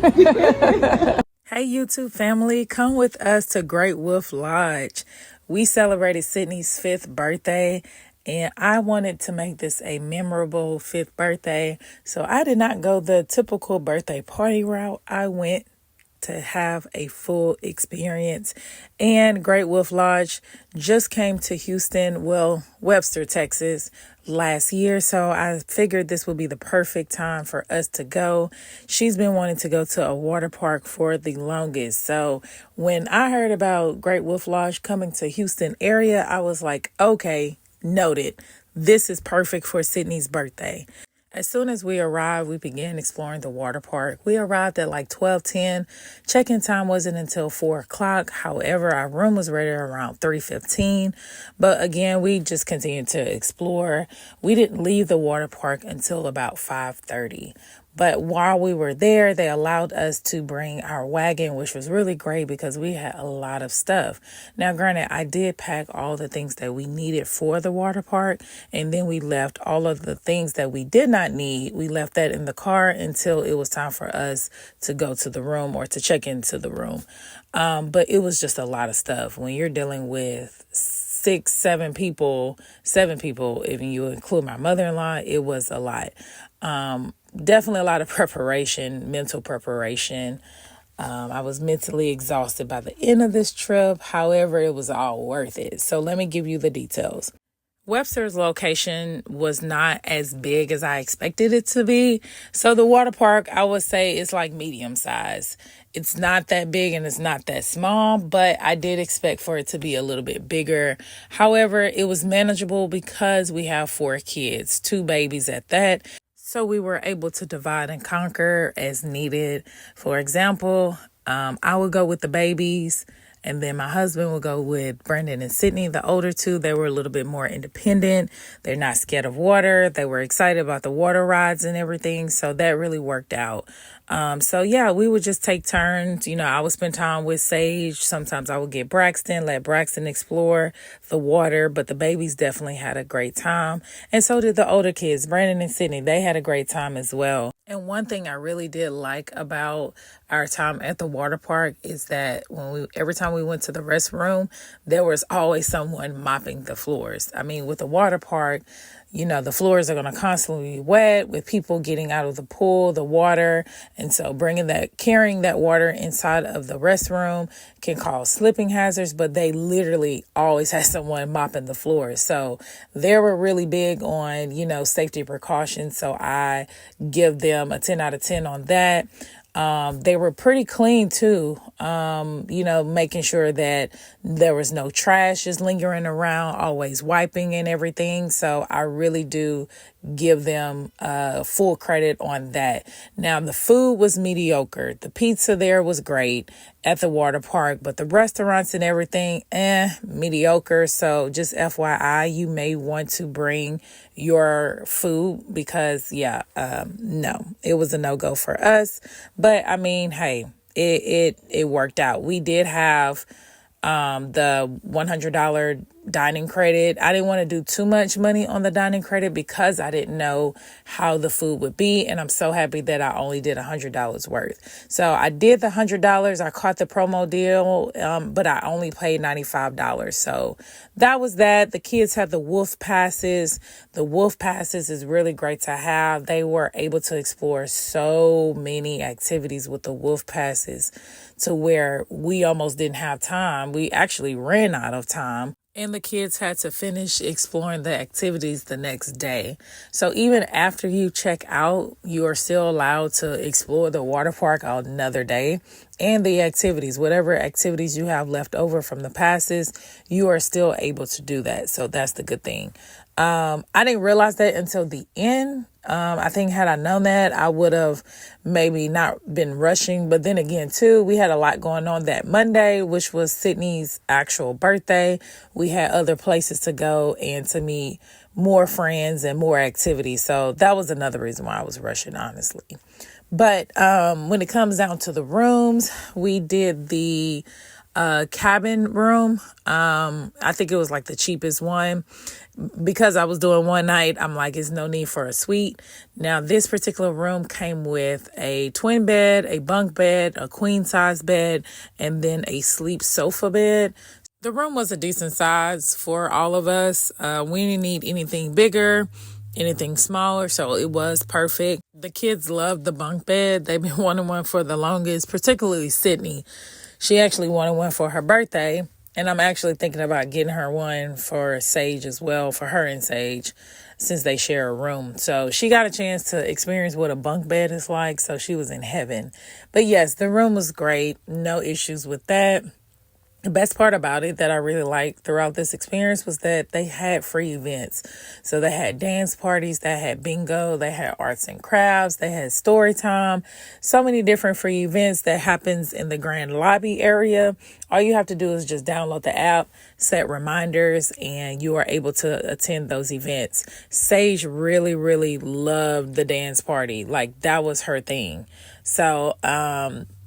Hey YouTube family, come with us to Great Wolf Lodge. We celebrated Sydney's 5th birthday and I wanted to make this a memorable 5th birthday. So I did not go the typical birthday party route. I went to have a full experience. And Great Wolf Lodge just came to Houston, Webster, Texas last year. So I figured this would be the perfect time for us to go. She's been wanting to go to a water park for the longest. So when I heard about Great Wolf Lodge coming to Houston area, I was like, okay, noted. This is perfect for Sydney's birthday. As soon as we arrived, we began exploring the water park. We arrived at like 12:10. Check-in time wasn't until 4 o'clock. However, our room was ready around 3:15. But again, we just continued to explore. We didn't leave the water park until about 5:30. But while we were there, they allowed us to bring our wagon, which was really great because we had a lot of stuff. Now, granted, I did pack all the things that we needed for the water park, and then we left all of the things that we did not need. We left that in the car until it was time for us to go to the room or to check into the room. But it was just a lot of stuff. When you're dealing with 6, 7 people, if you include my mother-in-law, it was a lot. Definitely a lot of preparation, mental preparation. I was mentally exhausted by the end of this trip. However, it was all worth it. So let me give you the details. Webster's location was not as big as I expected it to be. So the water park, I would say, is like medium size. It's not that big and it's not that small, but I did expect for it to be a little bit bigger. However, it was manageable because we have 4 kids, 2 babies at that. So we were able to divide and conquer as needed. For example, I would go with the babies, and then my husband would go with Brandon and Sydney, the older 2. They were a little bit more independent. They're not scared of water. They were excited about the water rides and everything. So that really worked out. So yeah, we would just take turns. I would spend time with Sage. Sometimes I would get Braxton, let Braxton explore the water, but the babies definitely had a great time. And so did the older kids, Brandon and Sydney. They had a great time as well. And one thing I really did like about our time at the water park is that every time we went to the restroom, there was always someone mopping the floors. I mean, with the water park, the floors are going to constantly be wet with people getting out of the pool, the water. And so carrying that water inside of the restroom can cause slipping hazards, but they literally always had someone mopping the floors. So they were really big on, safety precautions. So I give them a 10 out of 10 on that. They were pretty clean too, making sure that there was no trash just lingering around, always wiping and everything. So I really do give them full credit on that. Now, the food was mediocre. The pizza there was great at the water park, but the restaurants and everything, mediocre. So just FYI, you may want to bring your food because, no, it was a no-go for us. But I mean, hey, it worked out. We did have the $100 dining credit. I didn't want to do too much money on the dining credit because I didn't know how the food would be. And I'm so happy that I only did $100 worth. So I did the $100. I caught the promo deal, but I only paid $95. So that was that. The kids had the wolf passes. The wolf passes is really great to have. They were able to explore so many activities with the wolf passes to where we almost didn't have time. We actually ran out of time. And the kids had to finish exploring the activities the next day. So even after you check out, you are still allowed to explore the water park another day and the activities, whatever activities you have left over from the passes, you are still able to do that. So that's the good thing. I didn't realize that until the end. I think had I known that, I would have maybe not been rushing. But then again, too, we had a lot going on that Monday, which was Sydney's actual birthday. We had other places to go and to meet more friends and more activities. So that was another reason why I was rushing, honestly. But when it comes down to the rooms, we did the cabin room. I think it was like the cheapest one. Because I was doing one night, I'm like, it's no need for a suite. Now, this particular room came with a twin bed, a bunk bed, a queen size bed, and then a sleep sofa bed. The room was a decent size for all of us. We didn't need anything bigger, anything smaller, so it was perfect. The kids loved the bunk bed. They've been wanting one for the longest, particularly Sydney. She actually wanted one for her birthday. And I'm actually thinking about getting her one for Sage as well, for her and Sage, since they share a room. So she got a chance to experience what a bunk bed is like. So she was in heaven. But yes, the room was great. No issues with that. The best part about it that I really liked throughout this experience was that they had free events. So they had dance parties, they had bingo, they had arts and crafts, they had story time, so many different free events that happens in the grand lobby area. All you have to do is just download the app, set reminders, and you are able to attend those events. Sage really, really loved the dance party. Like, that was her thing. So,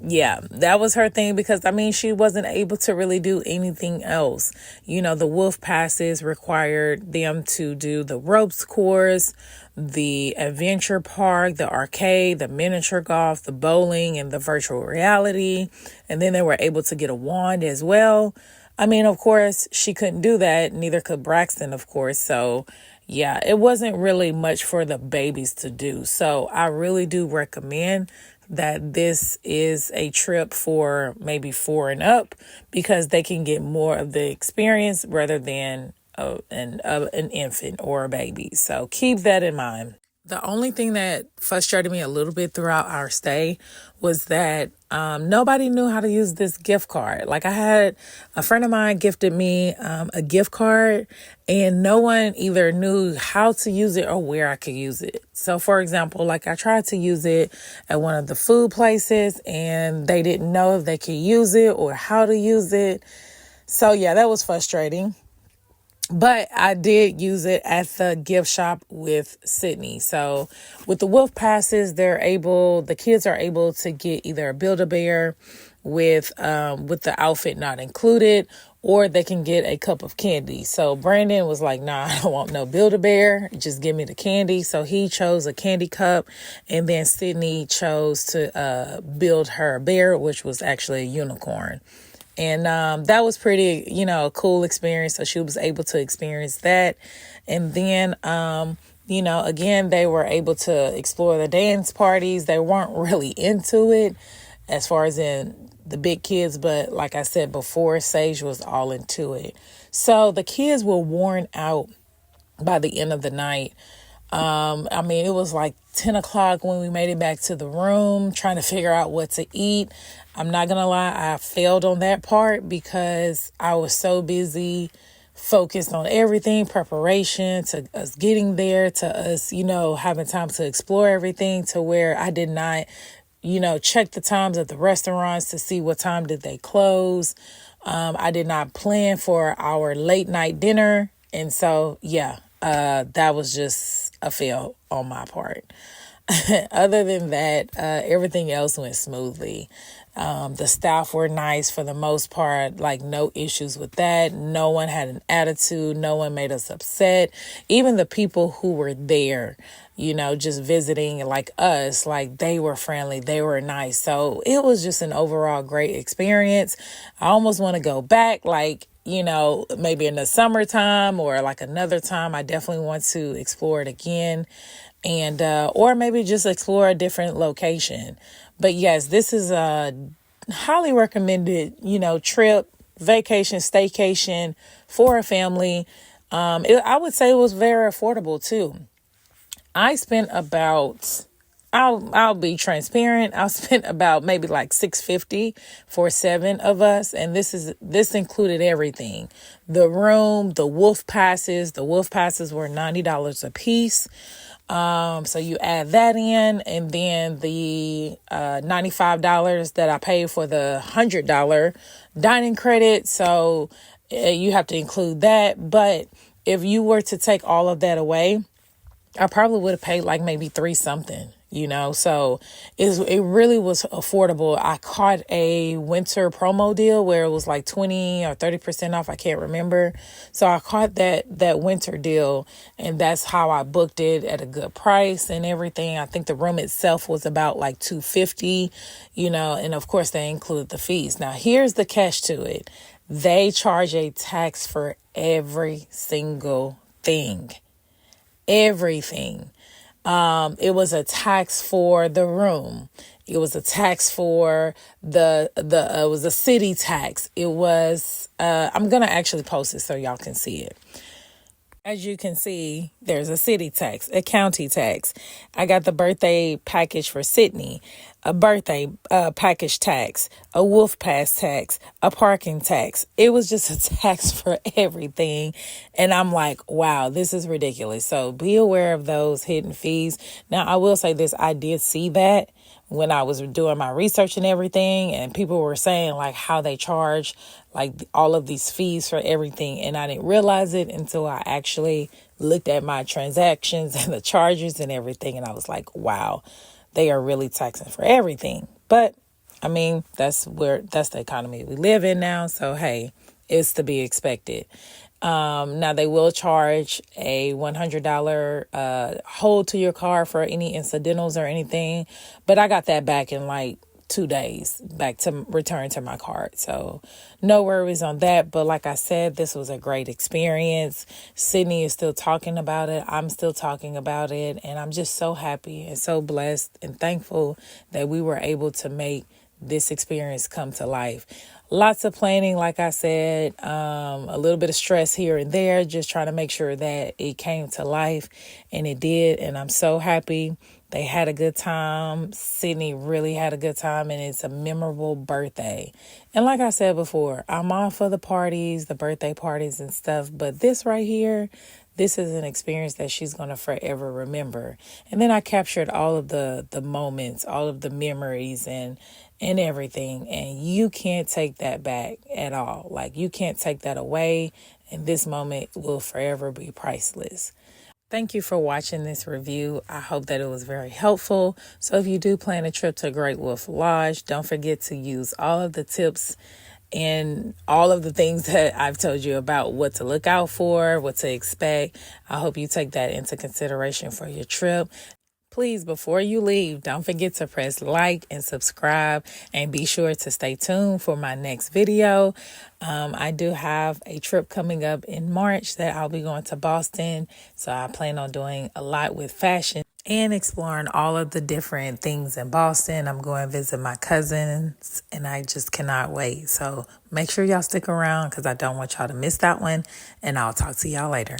yeah, that was her thing because, I mean, she wasn't able to really do anything else. You know, the wolf passes required them to do the ropes course, the adventure park, the arcade, the miniature golf, the bowling, and the virtual reality. And then they were able to get a wand as well. I mean, of course, she couldn't do that. Neither could Braxton, of course. So, yeah, it wasn't really much for the babies to do. So I really do recommend that this is a trip for maybe 4 and up because they can get more of the experience rather than an infant or a baby. So keep that in mind. The only thing that frustrated me a little bit throughout our stay was that nobody knew how to use this gift card. Like, I had a friend of mine gifted me a gift card, and no one either knew how to use it or where I could use it. So, for example, like, I tried to use it at one of the food places, and they didn't know if they could use it or how to use it. So, yeah, that was frustrating. But I did use it at the gift shop with Sydney. So with the wolf passes, the kids are able to get either a Build-A-Bear with the outfit not included, or they can get a cup of candy. So Brandon was like, nah, I don't want no Build-A-Bear. Just give me the candy. So he chose a candy cup, and then Sydney chose to build her a bear, which was actually a unicorn. And that was pretty, a cool experience. So she was able to experience that. And then, again, they were able to explore the dance parties. They weren't really into it as far as in the big kids. But like I said before, Sage was all into it. So the kids were worn out by the end of the night. It was like 10 o'clock when we made it back to the room, trying to figure out what to eat. I'm not going to lie, I failed on that part because I was so busy, focused on everything, preparation to us getting there, to us, having time to explore everything, to where I did not, check the times at the restaurants to see what time did they close. I did not plan for our late night dinner. And so, that was just a fail on my part. Other than that, everything else went smoothly. The staff were nice for the most part, like no issues with that. No one had an attitude. No one made us upset. Even the people who were there, just visiting like us, like they were friendly, they were nice. So it was just an overall great experience. I almost want to go back, maybe in the summertime or like another time. I definitely want to explore it again, and or maybe just explore a different location. But yes, this is a highly recommended, trip, vacation, staycation for a family. I would say it was very affordable too. I spent about, I'll be transparent. I spent about maybe like $650 for 7 of us. And this included everything. The room, the wolf passes. The wolf passes were $90 a piece. So you add that in, and then the $95 that I paid for the $100 dining credit. So you have to include that. But if you were to take all of that away, I probably would have paid like maybe 3 something, So it really was affordable. I caught a winter promo deal where it was like 20 or 30% off. I can't remember. So I caught that winter deal, and that's how I booked it at a good price and everything. I think the room itself was about like $250, and of course they included the fees. Now here's the catch to it. They charge a tax for every single thing. Everything. It was a tax for the room. It was a tax for it was a city tax. It was, I'm going to actually post it so y'all can see it. As you can see, there's a city tax, a county tax. I got the birthday package for Sydney, a birthday package tax, a wolf pass tax, a parking tax. It was just a tax for everything. And I'm like, wow, this is ridiculous. So be aware of those hidden fees. Now, I will say this. I did see that when I was doing my research and everything, and people were saying like how they charge like all of these fees for everything. And I didn't realize it until I actually looked at my transactions and the charges and everything. And I was like, wow, they are really taxing for everything. But I mean, that's the economy we live in now. So, hey, it's to be expected. Now they will charge a $100 hold to your car for any incidentals or anything, but I got that back in like 2 days back to return to my card. So no worries on that. But like I said, this was a great experience. Sydney is still talking about it. I'm still talking about it. And I'm just so happy and so blessed and thankful that we were able to make this experience come to life. Lots of planning, like I said, a little bit of stress here and there, just trying to make sure that it came to life, and it did. And I'm so happy. They had a good time. Sydney really had a good time, and it's a memorable birthday. And like I said before, I'm all for the parties, the birthday parties and stuff, but this right here, this is an experience that she's going to forever remember. And then I captured all of the moments, all of the memories and everything. And you can't take that back at all. Like, you can't take that away. And this moment will forever be priceless. Thank you for watching this review. I hope that it was very helpful. So if you do plan a trip to Great Wolf Lodge, don't forget to use all of the tips and all of the things that I've told you about what to look out for, what to expect. I hope you take that into consideration for your trip. Please, before you leave, don't forget to press like and subscribe, and be sure to stay tuned for my next video. I do have a trip coming up in March that I'll be going to Boston. So I plan on doing a lot with fashion and exploring all of the different things in Boston. I'm going to visit my cousins, and I just cannot wait. So make sure y'all stick around because I don't want y'all to miss that one. And I'll talk to y'all later.